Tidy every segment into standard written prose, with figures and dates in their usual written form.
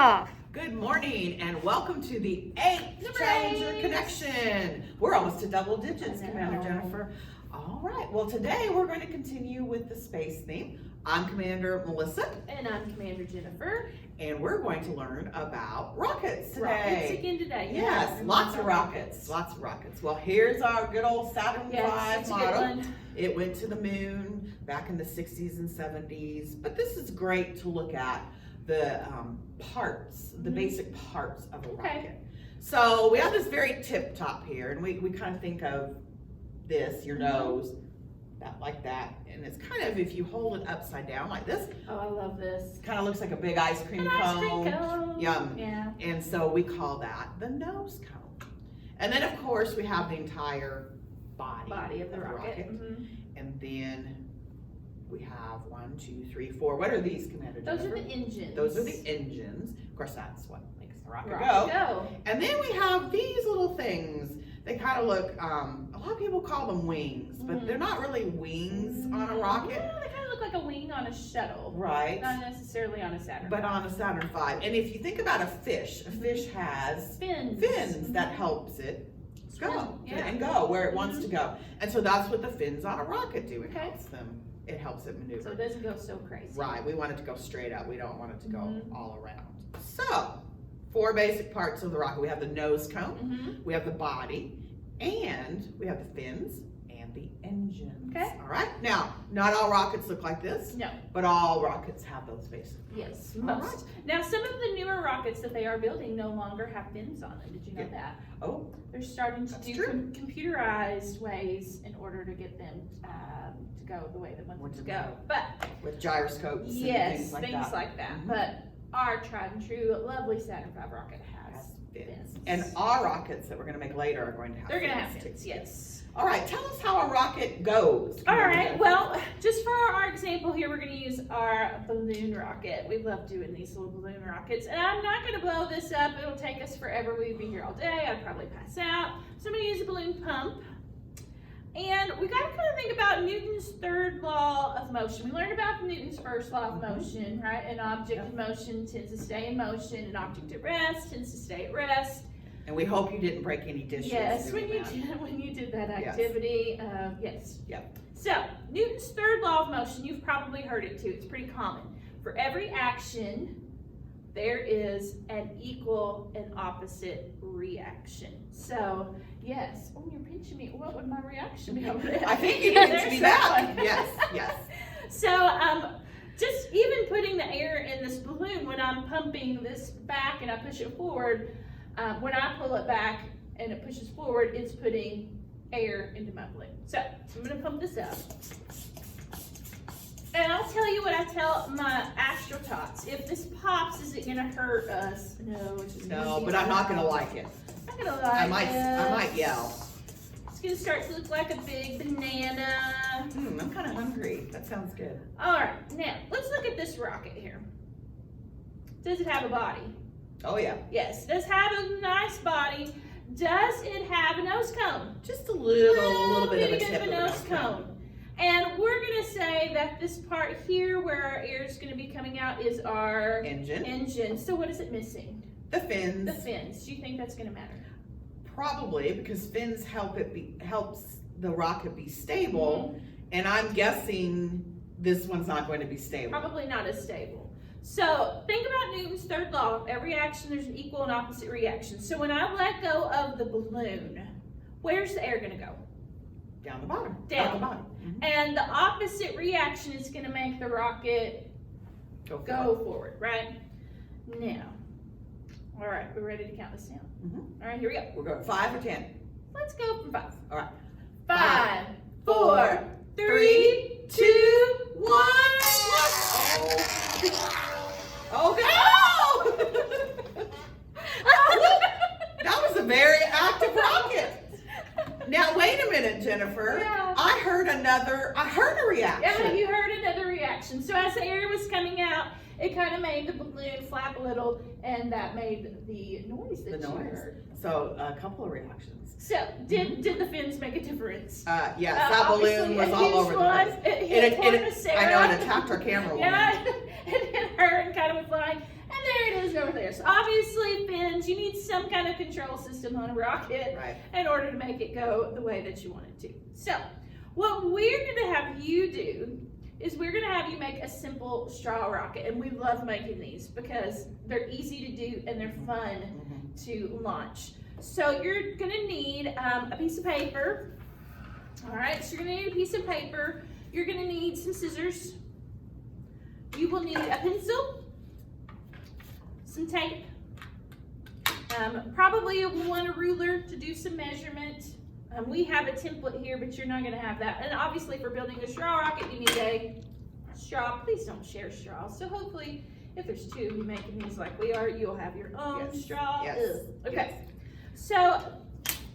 off. Good morning and welcome to the 8th Challenger Connection. We're almost to double digits, Commander Jennifer. All right, well today we're going to continue with the space theme. I'm Commander Melissa. And I'm Commander Jennifer. And we're going to learn about rockets today. Rockets again today. Yes, lots of rockets. Lots of rockets. Well, here's our good old Saturn V model. It went to the moon back in the 60s and 70s. But this is great to look at the parts, the basic parts of a rocket. So we have this very tip top here, and we kind of think of this, your nose, that like that, and it's kind of, if you hold it upside down like this. Oh, I love this. Kind of looks like a big ice cream cone. Ice cream cone. Yum. Yeah. And so we call that the nose cone. And then of course we have the entire body of the rocket. And then we have 1, 2, 3, 4. What are these, Commander Those Jennifer? are the engines. Those are the engines. Of course, that's what makes the rocket go. go. And then we have these little things. They kind of look, a lot of people call them wings, but they're not really wings on a rocket. Yeah, they kind of look like a wing on a shuttle. Right. Not necessarily on a Saturn. But on a Saturn V. And if you think about a fish has fins that helps it go and go where it wants to go. And so that's what the fins on a rocket do. It helps them. It helps it maneuver. So it doesn't go so crazy. Right. We want it to go straight up. We don't want it to go all around. So 4 basic parts of the rocket. We have the nose cone, we have the body, and we have the fins and the engines. Okay. All right. Now, not all rockets look like this. No. But all rockets have those basic parts. Yes, most. Right. Now, some of the newer rockets that they are building no longer have fins on them. Did you know that? Oh. They're starting to do computerized ways in order to get them to go the way they want them to go. But with gyroscopes. Yes, and things like that. But our tried and true, lovely Saturn V rocket has fins. And our rockets that we're going to make later are going to have fins. They're going to have fins, yes. All right, tell us how a rocket goes. All right, well, just for our example here, we're going to use our balloon rocket. We love doing these little balloon rockets. And I'm not going to blow this up. It'll take us forever. We'd be here all day. I'd probably pass out. So I'm going to use a balloon pump. And we got to kind of think about Newton's third law of motion. We learned about Newton's first law of motion, right? An object in motion tends to stay in motion. An object at rest tends to stay at rest. And we hope you didn't break any dishes. Yes, when you did that activity, yes. Yep. So, Newton's third law of motion, you've probably heard it too. It's pretty common. For every action, there is an equal and opposite reaction. So, yes. Oh, you're pinching me. What would my reaction be over there? I think you pinched me back. Yes. So, just even putting the air in this balloon, when I'm pumping this back and I push it forward, when I pull it back and it pushes forward, it's putting air into my balloon. So, I'm going to pump this up. And I'll tell you what I tell my astrotots. If this pops, is it going to hurt us? No, it's just no, but I'm not going to like it. I'm not going to like I might yell. It's going to start to look like a big banana. I'm kind of hungry. That sounds good. All right, now let's look at this rocket here. Does it have a body? Oh yeah. Yes, it does have a nice body. Does it have a nose cone? Just a little bit of a tip of a nose cone. And we're going to say that this part here where our air is going to be coming out is our engine. So what is it missing? The fins. The fins. Do you think that's going to matter? Probably, because fins helps the rocket be stable. And I'm guessing this one's not going to be stable. Probably not as stable. So think about Newton's third law. Every action, there's an equal and opposite reaction. So when I let go of the balloon, where's the air going to go? Down the bottom. Down the bottom. And the opposite reaction is going to make the rocket go forward, right? Now, all right, we're ready to count this down. All right, here we go. We're going 5 or 10? Let's go from 5. All right. 5, 4, 3, 2, 1. Oh no! That was a very active rocket. Now wait a minute, Jennifer. Yeah. I heard a reaction. Yeah, you heard another reaction. So as the air was coming out, it kind of made the balloon flap a little, and that made the noise that you heard. So a couple of reactions. So did the fins make a difference? Yes, that balloon was all over the place. It hit I know, it attacked our camera woman. Yeah, it hit her and kind of was flying. And there it is over there. So obviously fins, you need some kind of control system on a rocket in order to make it go the way that you want it to. So what we're gonna have you do is we're gonna have you make a simple straw rocket, and we love making these because they're easy to do and they're fun to launch. So you're gonna need a piece of paper. All right, so you're gonna need a piece of paper. You're gonna need some scissors. You will need a pencil, some tape. Probably you'll want a ruler to do some measurement. We have a template here, but you're not gonna have that. And obviously for building a straw rocket, you need a straw. Please don't share straws. So hopefully if there's two of you making these like we are, you'll have your own straw. Yes. Okay, Yes. So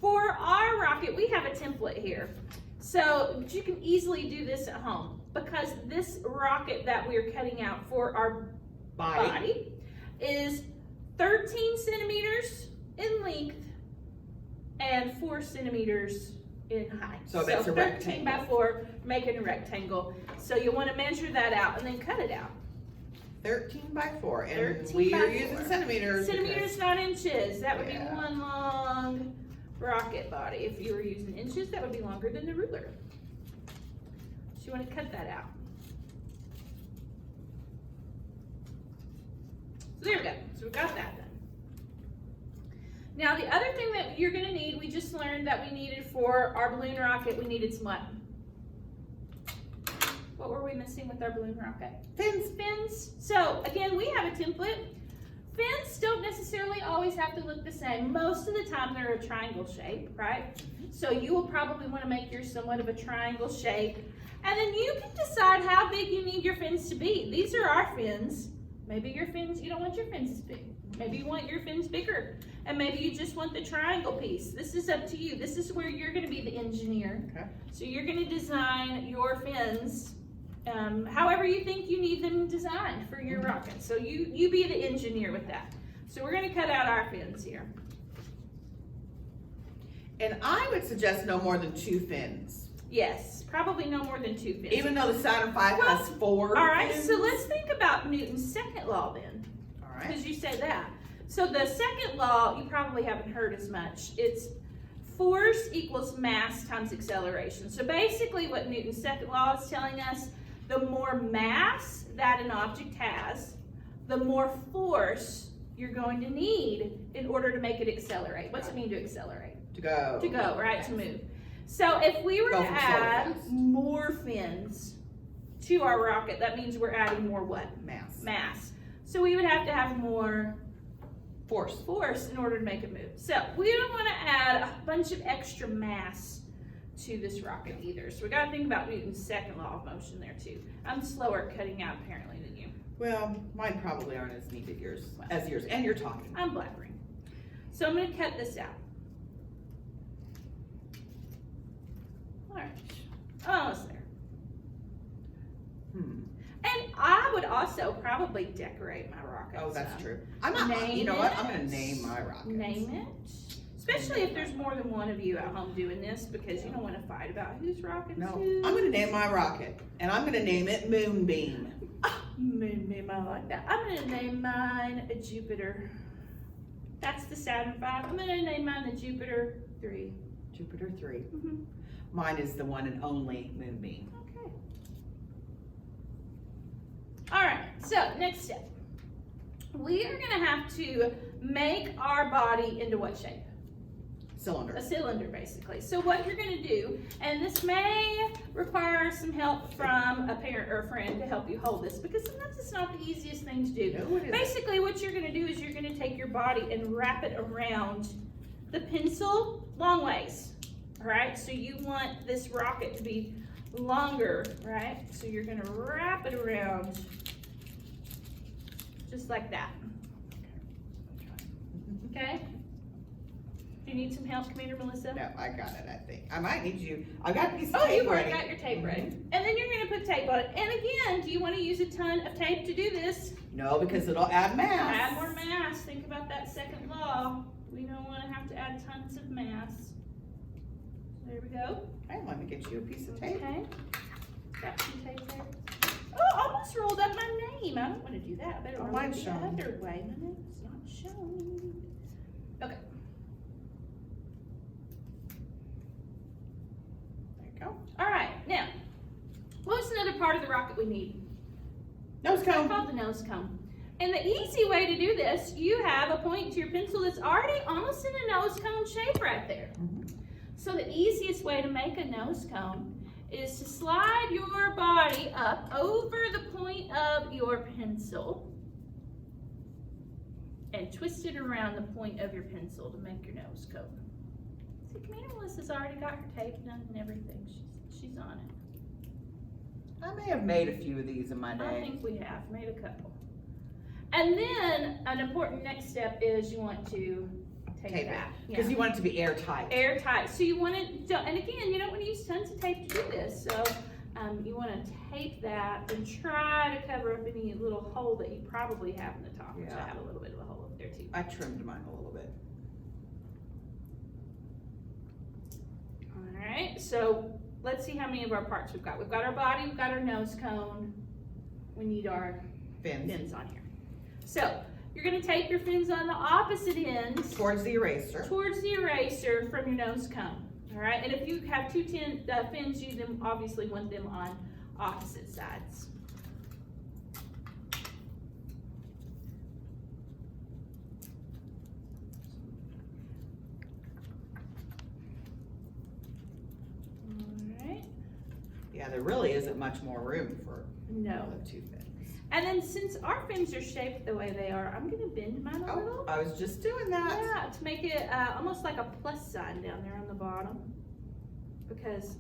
for our rocket, we have a template here. So you can easily do this at home because this rocket that we're cutting out for our body is 13 centimeters in length and 4 centimeters in height. So that's a 13 rectangle. by 4, making a rectangle. So you want to measure that out and then cut it out. 13 by 4, and 13 we by are 4. using centimeters. Centimeters, not inches. That would be Yeah. one long rocket body. If you were using inches, that would be longer than the ruler. So you want to cut that out. So there we go. So we got that done. Now the other thing that you're going to need, we just learned that we needed for our balloon rocket, we needed some what? What were we missing with our balloon rocket? Fins. Fins. So again, we have a template. Fins don't necessarily always have to look the same. Most of the time they're a triangle shape, right? So you will probably want to make yours somewhat of a triangle shape. And then you can decide how big you need your fins to be. These are our fins. Maybe your fins, you don't want your fins as big. Maybe you want your fins bigger. And maybe you just want the triangle piece. This is up to you. This is where you're going to be the engineer. Okay. So you're going to design your fins however you think you need them designed for your rocket. So you be the engineer with that. So we're going to cut out our fins here. And I would suggest no more than 2 fins. Yes, probably no more than 2 fins. Even though the Saturn V has 4 All right, fins. so let's think about Newton's second law then. All right. Because you say that. So the second law, you probably haven't heard as much. It's force equals mass times acceleration. So basically what Newton's second law is telling us, the more mass that an object has, the more force you're going to need in order to make it accelerate. What's it mean to accelerate? To go. To go, right? To move. So if we were Go to from slow to add fast. more fins to our rocket, that means we're adding more what? Mass. Mass. So we would have to have more Force. in order to make it move. So we don't want to add a bunch of extra mass to this rocket either. So we got to think about Newton's second law of motion there too. I'm slower at cutting out apparently than you. Well, mine probably aren't as neat as yours. And you're talking. I'm blabbering. So I'm going to cut this out. All right. Almost there. And I would also probably decorate my rocket. Oh, that's some. true. I'm not, you know what? I'm going to name my rocket. Name it. Especially if there's more than one of you at home doing this, because you don't want to fight about whose rocket's No, whose. I'm going to name my rocket. And I'm going to name it Moonbeam. Moonbeam, I like that. I'm going to name mine a Jupiter. That's the Saturn V. I'm going to name mine the Jupiter 3. Jupiter 3. Mm-hmm. Mine is the one and only Moonbeam. Okay. All right, so next step. We are going to have to make our body into what shape? Cylinder. A cylinder, basically. So what you're going to do, and this may require some help from a parent or a friend to help you hold this, because sometimes it's not the easiest thing to do. No, it isn't. Basically, what you're going to do is you're going to take your body and wrap it around the pencil long ways. All right, so you want this rocket to be longer, right? So you're going to wrap it around just like that. Okay? Do you need some help? Come here, Melissa. No, I got it, I think. I might need you. I got a piece of Oh, tape you've already ready. got your tape ready. And then you're going to put tape on it. And again, do you want to use a ton of tape to do this? No, because it'll add mass. Add more mass. Think about that second law. We don't want to have to add tons of mass. There we go. Okay, let me get you a piece of tape. Okay. Got some tape there. Oh, almost rolled up my theme. I don't want to do that. I better Oh, roll mine's it the showing. other way. My name's not showing. Okay. There you go. All right. Now, what's another part of the rocket we need? Nose It's cone. called the nose cone. And the easy way to do this, you have a point to your pencil that's already almost in a nose cone shape right there. So the easiest way to make a nose cone is to slide your body up over the point of your pencil and twist it around the point of your pencil to make your nose cone. See, Commander Melissa's already got her tape done and everything. She's on it. I may have made a few of these in my I day. think we have made a couple. And then an important next step is you want to tape Tape it. that. Because you want it to be airtight. Airtight. So you want it, and again, you don't want to use tons of tape to do this. So you want to tape that and try to cover up any little hole that you probably have in the top, which I Yeah. have a little bit of a hole up there too. I trimmed mine a little bit. All right, so let's see how many of our parts we've got. We've got our body, we've got our nose cone. We need our Fins. fins on here. So you're going to tape your fins on the opposite ends Towards the eraser. towards the eraser from your nose cone. All right, and if you have two fins, you then obviously want them on opposite sides. All right. Yeah, there really isn't much more room for No. the two fins. And then since our fins are shaped the way they are, I'm going to bend mine a little. Oh, I was just doing that. Yeah, to make it almost like a plus sign down there on the bottom. Because,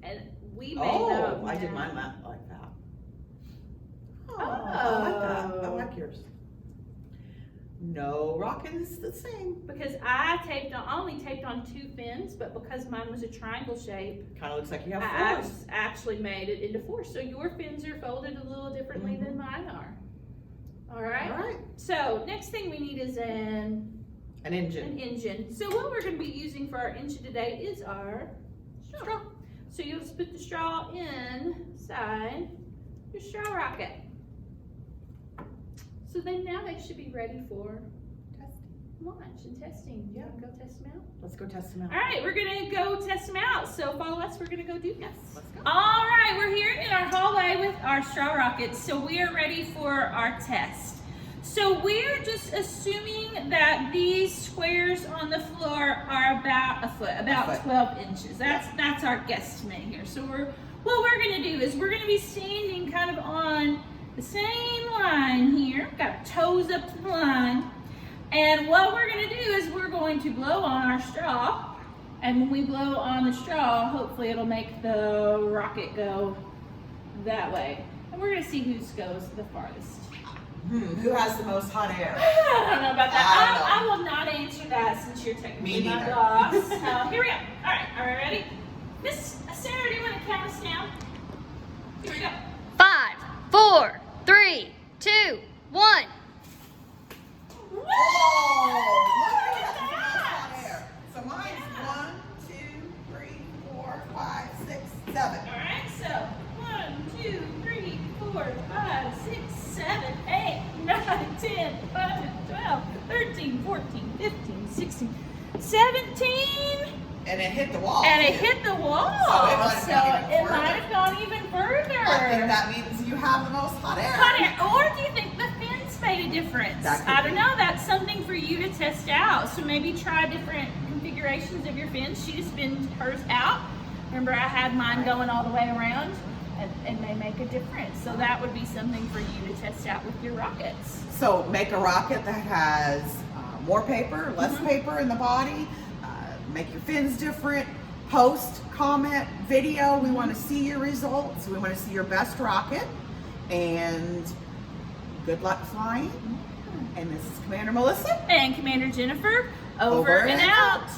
and we may know. Oh, I did now- mine like that. Oh, I like that. I Oh. like yours. No, rocket is the same. Because I only taped on two fins, but because mine was a triangle shape, Kind of looks like you I have four. actually made it into four. So your fins are folded a little differently than mine are. All right? All right. So next thing we need is An engine. an engine. So what we're going to be using for our engine today is our straw. So you'll just put the straw inside your straw rocket. So then now they should be ready for launch and testing. Yeah, go test them out. Let's go test them out. All right, we're gonna go test them out. So follow us. We're gonna go do this. Let's go. All right, we're here in our hallway with our straw rockets. So we are ready for our test. So we're just assuming that these squares on the floor are about a foot, about A foot. 12 inches. That's our guesstimate here. So what we're gonna do is we're gonna be standing kind of on the same line here. Got toes up to the line. And what we're gonna do is we're going to blow on our straw. And when we blow on the straw, hopefully it'll make the rocket go that way. And we're gonna see whose goes the farthest. Who has the most hot air? I don't know about I that. don't I will not answer that since you're technically Me my neither. boss. So here we go. All right, are we ready? Miss Sarah, do you want to count us down? Here we go. 5, 4, 3, 2, 1. Woo! Oh, Look at that! hot air. So mine's Yeah. 1, 2, 3, 4, 5, 6, 7. All right, so 1, 2, 3, 4, 5, 6, 7, 8, 9, 10, 11, 12, 13, 14, 15, 16, 17. And it hit the wall. And it too. hit the wall. So it might have gone even it might have gone even further. I think that means you have the most hot air. Hot air. Or do you think the fins made a difference? That could I don't be. know. That's something for you to test out. So maybe try different configurations of your fins. She just spinned hers out. Remember, I had mine going all the way around, and they make a difference. So that would be something for you to test out with your rockets. So make a rocket that has more paper, less paper in the body. Make your fins different. Post, comment, video. We want to see your results. We want to see your best rocket. And good luck flying. And this is Commander Melissa. And Commander Jennifer, over Over and and out.